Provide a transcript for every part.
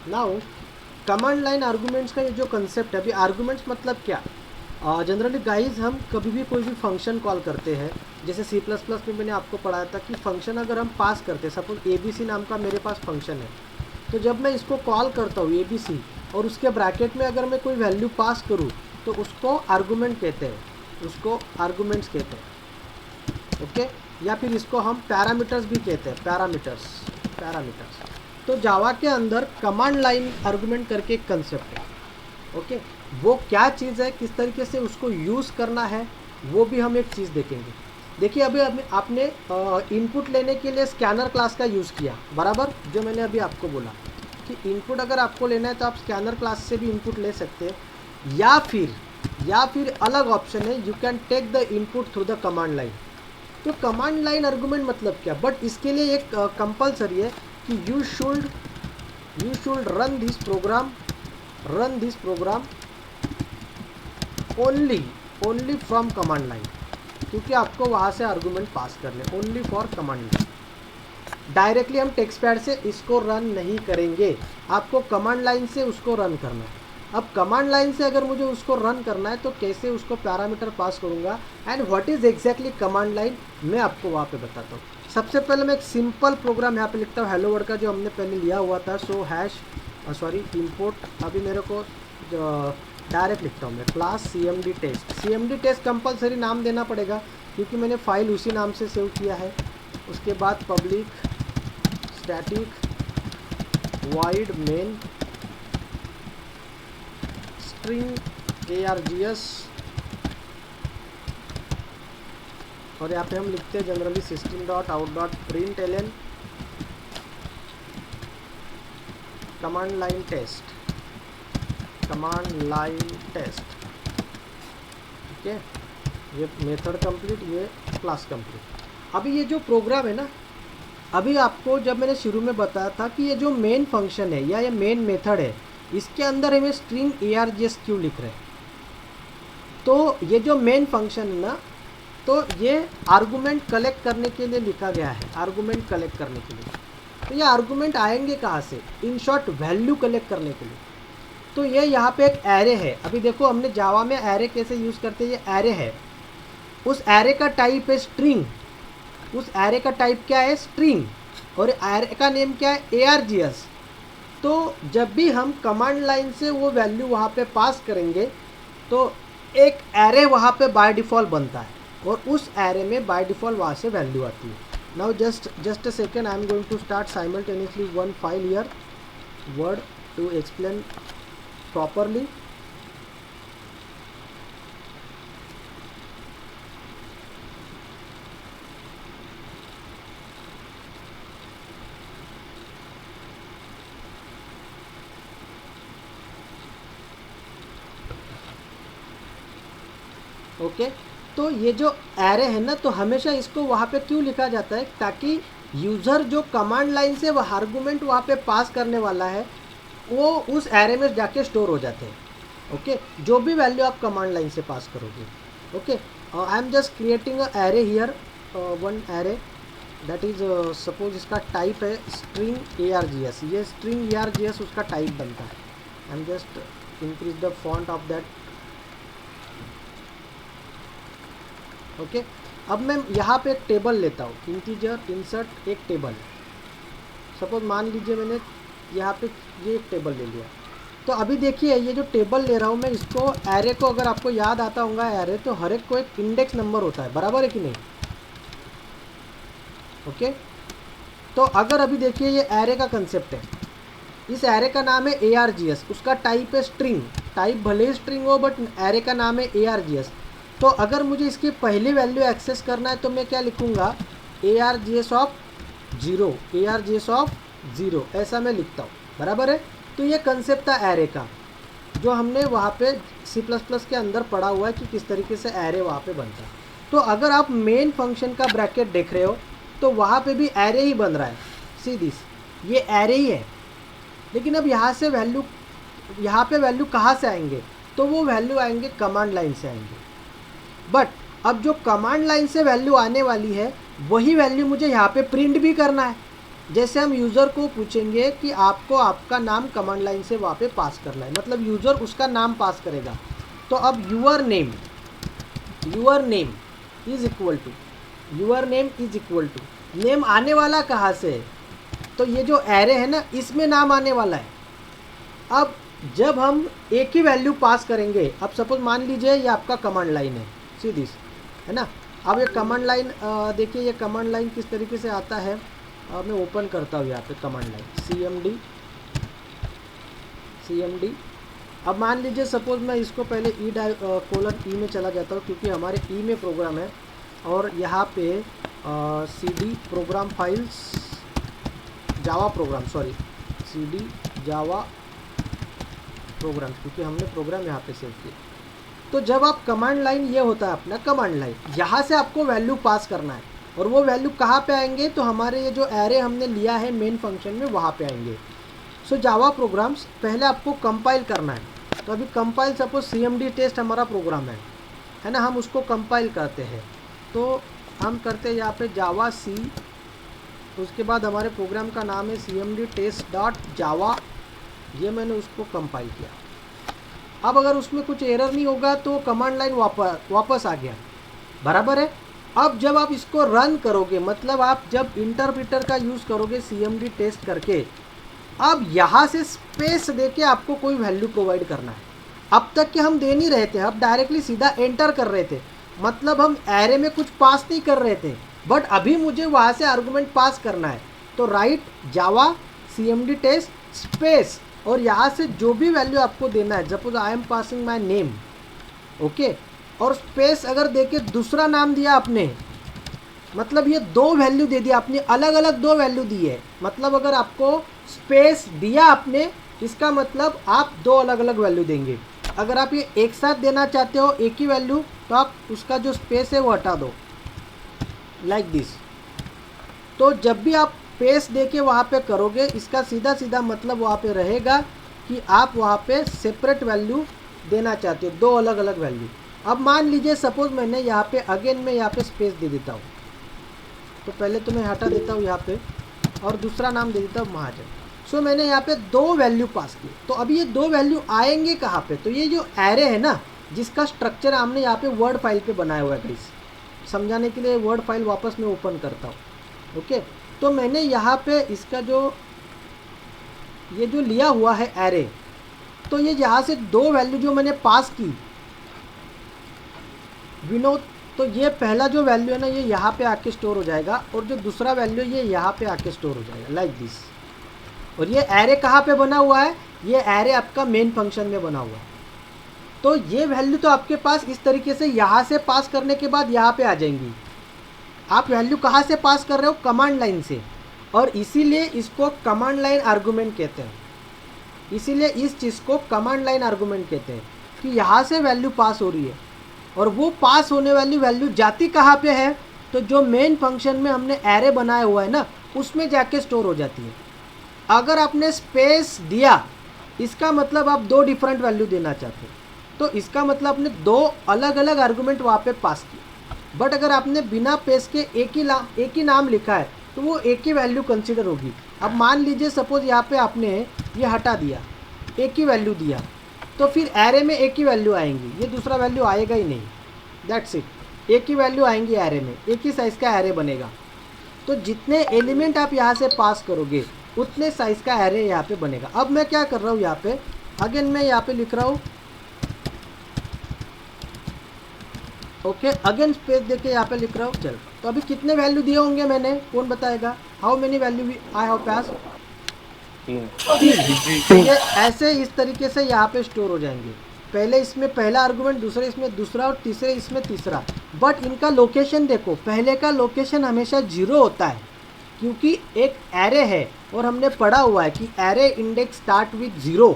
Now command line arguments का ये जो कंसेप्ट है, अभी आर्गूमेंट्स मतलब क्या, जनरली गाइज हम कभी भी कोई भी फंक्शन कॉल करते हैं, जैसे C++ में मैंने आपको पढ़ाया था कि फंक्शन अगर हम पास करते हैं, सपोज ABC नाम का मेरे पास फंक्शन है, तो जब मैं इसको कॉल करता हूँ ABC और उसके ब्रैकेट में अगर मैं कोई वैल्यू पास करूँ तो उसको आर्गूमेंट कहते हैं, उसको आर्गूमेंट्स कहते हैं। ओके, या फिर इसको हम पैरामीटर्स भी कहते हैं, पैरामीटर्स। तो जावा के अंदर कमांड लाइन आर्गूमेंट करके एक कंसेप्ट है। ओके, वो क्या चीज़ है, किस तरीके से उसको यूज़ करना है, वो भी हम एक चीज़ देखेंगे। देखिए अभी आपने इनपुट लेने के लिए स्कैनर क्लास का यूज़ किया, बराबर, जो मैंने अभी आपको बोला कि इनपुट अगर आपको लेना है तो आप स्कैनर क्लास से भी इनपुट ले सकते हैं, या फिर अलग ऑप्शन है, you can take the input through the command line. तो कमांड लाइन आर्गूमेंट मतलब क्या, बट इसके लिए एक कंपलसरी है कि you should run this program only from command line, क्योंकि आपको वहाँ से आर्गूमेंट पास करने, only for command line. Directly हम टेक्स्ट पैड से इसको रन नहीं करेंगे, आपको कमांड लाइन से उसको रन करना है। अब कमांड लाइन से अगर मुझे उसको रन करना है तो कैसे उसको पैरामीटर पास करूँगा and what is exactly command line, मैं आपको वहाँ पे बताता हूँ। सबसे पहले मैं एक सिंपल प्रोग्राम यहाँ पे लिखता हूँ, हेलो वर्ड का जो हमने पहले लिया हुआ था, सो इंपोर्ट, अभी मेरे को डायरेक्ट लिखता हूँ मैं, क्लास CMD टेस्ट कंपलसरी नाम देना पड़ेगा क्योंकि मैंने फाइल उसी नाम से सेव किया है। उसके बाद public static void main string args, और यहाँ पे हम लिखते हैं generally system.out.println command line test. Okay, ये मेथड कंप्लीट, ये क्लास कंप्लीट। अभी ये जो प्रोग्राम है ना, अभी आपको जब मैंने शुरू में बताया था कि ये जो मेन फंक्शन है या ये मेन मेथड है, इसके अंदर हमें स्ट्रिंग args क्यों लिख रहे हैं। तो ये जो मेन फंक्शन है ना, तो ये आर्गूमेंट कलेक्ट करने के लिए लिखा गया है, आर्गूमेंट कलेक्ट करने के लिए। तो ये आर्गूमेंट आएंगे कहाँ से, इन शॉर्ट वैल्यू कलेक्ट करने के लिए। तो ये यहाँ पे एक एरे है, अभी देखो हमने जावा में एरे कैसे यूज़ करते हैं, ये एरे है, उस एरे का टाइप है स्ट्रिंग, उस एरे का टाइप क्या है, स्ट्रिंग, और एरे का नेम क्या है, args। तो जब भी हम कमांड लाइन से वो वैल्यू वहाँ पे पास करेंगे तो एक एरे वहाँ पे बाय डिफ़ॉल्ट बनता है, और उस एरे में बाय डिफ़ॉल्ट वहाँ से वैल्यू आती है। Now just a second, I am going to start simultaneously one file here, word, to explain properly। Okay, तो ये जो एरे है ना, तो हमेशा इसको वहाँ पे क्यों लिखा जाता है, ताकि यूज़र जो कमांड लाइन से वह आर्गूमेंट वहाँ पे पास करने वाला है वो उस एरे में जाके स्टोर हो जाते हैं। ओके, जो भी वैल्यू आप कमांड लाइन से पास करोगे। Okay, I am just creating a array here, one array that is suppose इसका टाइप है स्ट्रिंग args, ये स्ट्रिंग args उसका टाइप बनता है। I am just increase the font of that. Okay, अब मैं यहाँ पे एक टेबल लेता हूँ, इंटीजर इंसर्ट एक टेबल, सपोज मान लीजिए मैंने यहाँ पे ये एक टेबल ले लिया। तो अभी देखिए ये जो टेबल ले रहा हूँ मैं, इसको एरे को, अगर आपको याद आता होगा एरे, तो हर एक को एक इंडेक्स नंबर होता है, बराबर है कि नहीं। ओके, तो अगर अभी देखिए ये एरे का कंसेप्ट है, इस एरे का नाम है args, उसका टाइप है स्ट्रिंग, टाइप भले ही स्ट्रिंग हो बट एरे का नाम है args। तो अगर मुझे इसकी पहली वैल्यू एक्सेस करना है तो मैं क्या लिखूँगा, args ऑफ 0, ऐसा मैं लिखता हूँ, बराबर है। तो ये कंसेप्ट था एरे का, जो हमने वहाँ पे C++ के अंदर पढ़ा हुआ है कि किस तरीके से एरे वहाँ पे बनता है। तो अगर आप मेन फंक्शन का ब्रैकेट देख रहे हो तो वहाँ पे भी एरे ही बन रहा है, सी दिस, ये एरे ही है। लेकिन अब यहाँ से वैल्यू, यहाँ पे वैल्यू कहाँ से आएंगे, तो वो वैल्यू आएंगे कमांड लाइन से आएंगे। बट अब जो कमांड लाइन से वैल्यू आने वाली है वही वैल्यू मुझे यहाँ पे प्रिंट भी करना है। जैसे हम यूज़र को पूछेंगे कि आपको आपका नाम कमांड लाइन से वहाँ पे पास करना है, मतलब यूज़र उसका नाम पास करेगा। तो अब your name is equal to name आने वाला कहाँ से है? तो ये जो एरे है ना, इसमें नाम आने वाला है। अब जब हम एक ही वैल्यू पास करेंगे, अब सपोज मान लीजिए ये आपका कमांड लाइन है, सी दिस है ना। अब ये कमांड लाइन देखिए, ये कमांड लाइन किस तरीके से आता है। मैं ओपन करता हूँ यहाँ पे कमांड लाइन cmd। अब मान लीजिए सपोज मैं इसको पहले :e में चला जाता हूँ, क्योंकि हमारे ई में प्रोग्राम है, और यहाँ पे cd program files Java program, sorry cd Java program, क्योंकि हमने प्रोग्राम यहाँ पे सेव किया। तो जब आप कमांड लाइन, ये होता है अपना कमांड लाइन, यहाँ से आपको वैल्यू पास करना है, और वो वैल्यू कहाँ पे आएंगे? तो हमारे ये जो एरे हमने लिया है मेन फंक्शन में, वहाँ पे आएंगे। सो जावा प्रोग्राम्स पहले आपको कंपाइल करना है। तो अभी कंपाइल, सपोज cmd टेस्ट हमारा प्रोग्राम है ना, हम उसको कंपाइल करते हैं। तो हम करते हैं यहाँ पे जावा सी, उसके बाद हमारे प्रोग्राम का नाम है cmd टेस्ट डॉट जावा, ये मैंने उसको कंपाइल किया। अब अगर उसमें कुछ एरर नहीं होगा तो कमांड लाइन वापस आ गया, बराबर है। अब जब आप इसको रन करोगे, मतलब आप जब इंटरप्रेटर का यूज़ करोगे cmd टेस्ट करके, अब यहाँ से स्पेस देके आपको कोई वैल्यू प्रोवाइड करना है। अब तक के हम दे नहीं रहे थे, अब डायरेक्टली सीधा एंटर कर रहे थे, मतलब हम एरे में कुछ पास नहीं कर रहे थे, बट अभी मुझे वहाँ से आर्गुमेंट पास करना है। तो राइट जावा cmd टेस्ट स्पेस, और यहाँ से जो भी वैल्यू आपको देना है, suppose I am passing my name, okay, और स्पेस अगर देके दूसरा नाम दिया आपने, मतलब ये दो वैल्यू दे दिया आपने, अलग अलग दो वैल्यू दी है। मतलब अगर आपको स्पेस दिया आपने, इसका मतलब आप दो अलग अलग वैल्यू देंगे। अगर आप ये एक साथ देना चाहते हो एक ही वैल्यू, तो आप उसका जो स्पेस है वो हटा दो, लाइक दिस। तो जब भी आप स्पेस दे के वहाँ पे करोगे, इसका सीधा सीधा मतलब वहाँ पे रहेगा कि आप वहाँ पे सेपरेट वैल्यू देना चाहते हो, दो अलग अलग वैल्यू। अब मान लीजिए सपोज मैंने यहाँ पे अगेन मैं यहाँ पे स्पेस दे देता हूँ, तो पहले तो मैं हटा देता हूँ यहाँ पे, और दूसरा नाम दे देता हूँ महाजन। सो मैंने यहाँ पे दो वैल्यू पास की। तो अभी ये दो वैल्यू आएंगे कहाँ पे? तो ये जो एरे है ना, जिसका स्ट्रक्चर हमने यहाँ पे वर्ड फाइल पे बनाया हुआ है, गाइस समझाने के लिए वर्ड फाइल वापस मैं ओपन करता हूँ, ओके। तो मैंने यहाँ पे इसका जो ये जो लिया हुआ है एरे, तो ये यहाँ से दो वैल्यू जो मैंने पास की विनोद, तो ये पहला जो वैल्यू है ना, ये यहाँ पे आके स्टोर हो जाएगा, और जो दूसरा वैल्यू ये यहाँ पे आके स्टोर हो जाएगा, लाइक दिस। और ये एरे कहाँ पे बना हुआ है? ये एरे आपका मेन फंक्शन में बना हुआ है। तो ये वैल्यू तो आपके पास इस तरीके से यहाँ से पास करने के बाद यहाँ पे आ जाएंगी। आप वैल्यू कहाँ से पास कर रहे हो? कमांड लाइन से, और इसीलिए इसको कमांड लाइन आर्गुमेंट कहते हैं। इसीलिए इस चीज़ को कमांड लाइन आर्गुमेंट कहते हैं कि यहाँ से वैल्यू पास हो रही है, और वो पास होने वाली वैल्यू जाती कहाँ पे है? तो जो मेन फंक्शन में हमने एरे बनाया हुआ है ना, उसमें जाके स्टोर हो जाती है। अगर आपने स्पेस दिया, इसका मतलब आप दो डिफरेंट वैल्यू देना चाहते हो, तो इसका मतलब आपने दो अलग अलग आर्गुमेंट वहाँ पे पास किए। बट अगर आपने बिना स्पेस के एक ही नाम लिखा है, तो वो एक ही वैल्यू कंसिडर होगी। अब मान लीजिए सपोज यहाँ पे आपने ये हटा दिया, एक ही वैल्यू दिया, तो फिर एरे में एक ही वैल्यू आएंगी, ये दूसरा वैल्यू आएगा ही नहीं। दैट्स इट, एक ही वैल्यू आएंगी एरे में, एक ही साइज़ का एरे बनेगा। तो जितने एलिमेंट आप यहाँ से पास करोगे, उतने साइज़ का एरे यहाँ पे बनेगा। अब मैं क्या कर रहा हूँ यहाँ पे, अगेन मैं यहाँ पे लिख रहा हूँ, ओके, अगेन स्पेस देके यहाँ पे लिख रहा हूँ। चलो, तो अभी कितने वैल्यू दिए होंगे मैंने, कौन बताएगा? How many value I have pass? 3। ये ऐसे इस तरीके से यहाँ पे स्टोर हो जाएंगे। पहले इसमें पहला आर्गुमेंट, दूसरे इसमें दूसरा, और तीसरे इसमें तीसरा। बट इनका लोकेशन देखो, पहले का लोकेशन हमेशा 0 होता है, क्योंकि एक एरे है, और हमने पढ़ा हुआ है कि array index start with 0।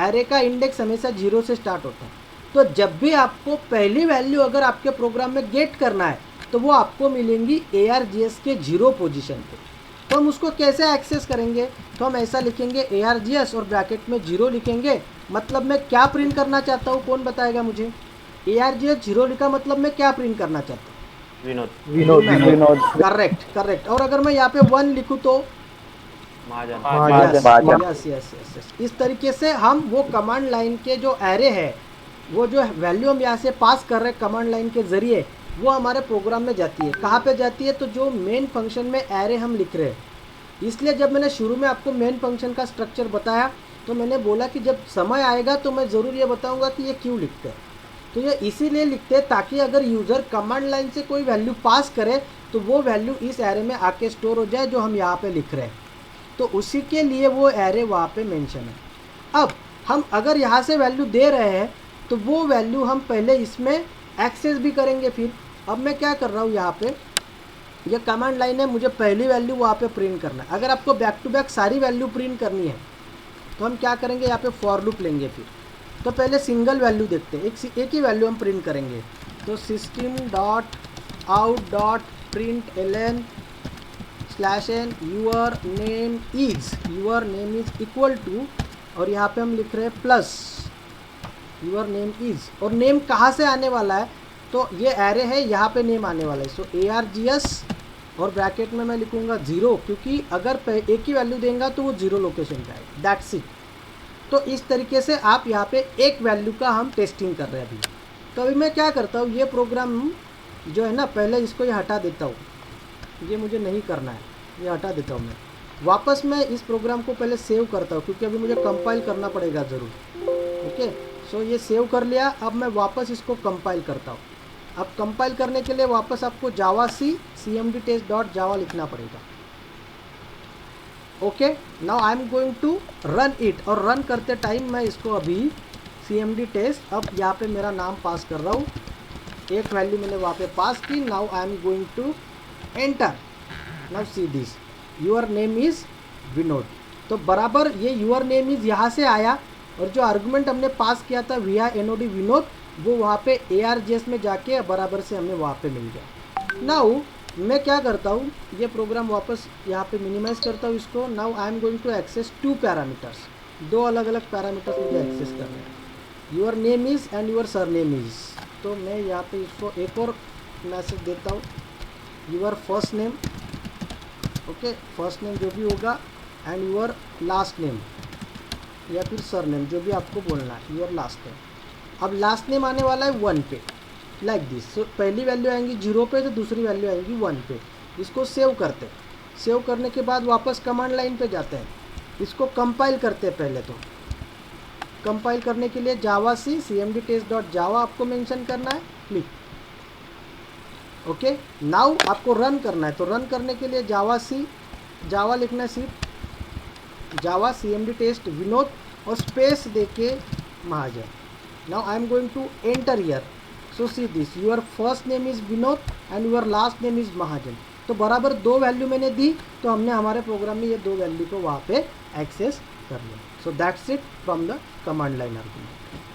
Array का इंडेक्स हमेशा 0 से स्टार्ट होता है। तो जब भी आपको पहली वैल्यू अगर आपके प्रोग्राम में गेट करना है, तो वो आपको मिलेंगी ARGS के 0 पोजीशन पे। तो हम उसको कैसे एक्सेस करेंगे? तो हम ऐसा लिखेंगे ARGS और ब्रैकेट में 0 लिखेंगे। मतलब मैं क्या प्रिंट करना चाहता हूँ, कौन बताएगा मुझे? ARGS 0 लिखा मतलब मैं क्या प्रिंट करना चाहता हूँ? विनोद। करेक्ट। और अगर मैं यहाँ पे 1 लिखूँ तो Mahajan. Yes yes yes yes. इस तरीके से हम वो कमांड लाइन के जो एरे है, वो जो वैल्यू हम यहाँ से पास कर रहे हैं कमांड लाइन के ज़रिए, वो हमारे प्रोग्राम में जाती है। कहाँ पे जाती है? तो जो मेन फंक्शन में एरे हम लिख रहे हैं। इसलिए जब मैंने शुरू में आपको मेन फंक्शन का स्ट्रक्चर बताया, तो मैंने बोला कि जब समय आएगा तो मैं ज़रूर ये बताऊंगा कि ये क्यों लिखते हैं। तो ये इसीलिए लिखते हैं ताकि अगर यूज़र कमांड लाइन से कोई वैल्यू पास करे तो वो वैल्यू इस एरे में आके स्टोर हो जाए जो हम यहाँ पे लिख रहे हैं। तो उसी के लिए वो एरे वहाँ पे मेंशन है। अब हम अगर यहाँ से वैल्यू दे रहे हैं तो वो वैल्यू हम पहले इसमें एक्सेस भी करेंगे। फिर अब मैं क्या कर रहा हूँ, यहाँ पे ये कमांड लाइन है, मुझे पहली वैल्यू वहाँ पे प्रिंट करना है। अगर आपको बैक टू बैक सारी वैल्यू प्रिंट करनी है तो हम क्या करेंगे, यहाँ पे फॉर लूप लेंगे। फिर तो पहले सिंगल वैल्यू देखते हैं, एक ही वैल्यू हम प्रिंट करेंगे। तो system dot out dot print ln slash n your name is equal to, और यहाँ पे हम लिख रहे हैं प्लस यूर नेम इज। और नेम कहाँ से आने वाला है? तो ये एरे है, यहाँ पे नेम आने वाला है। सो ARGS और ब्रैकेट में मैं लिखूँगा 0, क्योंकि अगर एक ही वैल्यू देंगे तो वो 0 लोकेशन पे आएगा। That's it. तो इस तरीके से आप यहाँ पे एक वैल्यू का हम टेस्टिंग कर रहे हैं अभी। तो अभी मैं क्या करता हूँ, ये प्रोग्राम जो है ना, पहले इसको ये हटा देता हूँ, ये मुझे नहीं करना है, ये हटा देता हूँ मैं। वापस मैं इस प्रोग्राम को पहले सेव करता हूँ, क्योंकि अभी मुझे कंपाइल करना पड़ेगा ज़रूर। ओके, सो ये सेव कर लिया। अब मैं वापस इसको कंपाइल करता हूँ। अब कंपाइल करने के लिए वापस आपको जावा सी cmdtest.java लिखना पड़ेगा। Okay, now I am going to run it. और रन करते टाइम मैं इसको अभी cmd टेस्ट, अब यहाँ पे मेरा नाम पास कर रहा हूँ, एक वैल्यू मैंने वहाँ पे पास की। Now I am going to enter. Now see this, your name is Vinod. तो बराबर ये यूर नेम इज़ यहाँ से आया, और जो आर्गुमेंट हमने पास किया था वीआ NOD विनोद, वो वहाँ पे ARGS में जाके बराबर से हमें वहाँ पे मिल गया। नाउ मैं क्या करता हूँ, ये प्रोग्राम वापस यहाँ पे मिनिमाइज करता हूँ इसको। Now I am going to access 2 parameters, 2 अलग अलग पैरामीटर्स मुझे एक्सेस करने हैं, your name is and your surname is. तो मैं यहाँ पे इसको एक और मैसेज देता हूँ, your first name, okay, first name जो भी होगा, एंड यूर लास्ट नेम या फिर सर नेम, जो भी आपको बोलना है, यूर लास्ट नेम। अब लास्ट नेम आने वाला है 1 पे, लाइक दिस। सो पहली वैल्यू आएंगी 0 पे, तो दूसरी वैल्यू आएगी 1 पे। इसको सेव करते हैं। सेव करने के बाद वापस कमांड लाइन पे जाते हैं, इसको कंपाइल करते हैं। पहले तो कंपाइल करने के लिए जावा सी cmdtest.java आपको मेंशन करना है, क्लिक। ओके, नाउ आपको रन करना है। तो रन करने के लिए जावा लिखना है, सिर्फ जावा cmdtest विनोद और स्पेस देके Mahajan. Now I am going to enter here. So see this, your first name is Vinod and your last name is Mahajan. तो बराबर 2 वैल्यू मैंने दी, तो हमने हमारे प्रोग्राम में ये 2 वैल्यू को वहाँ पे एक्सेस कर लिया। So that's it from the command line argument.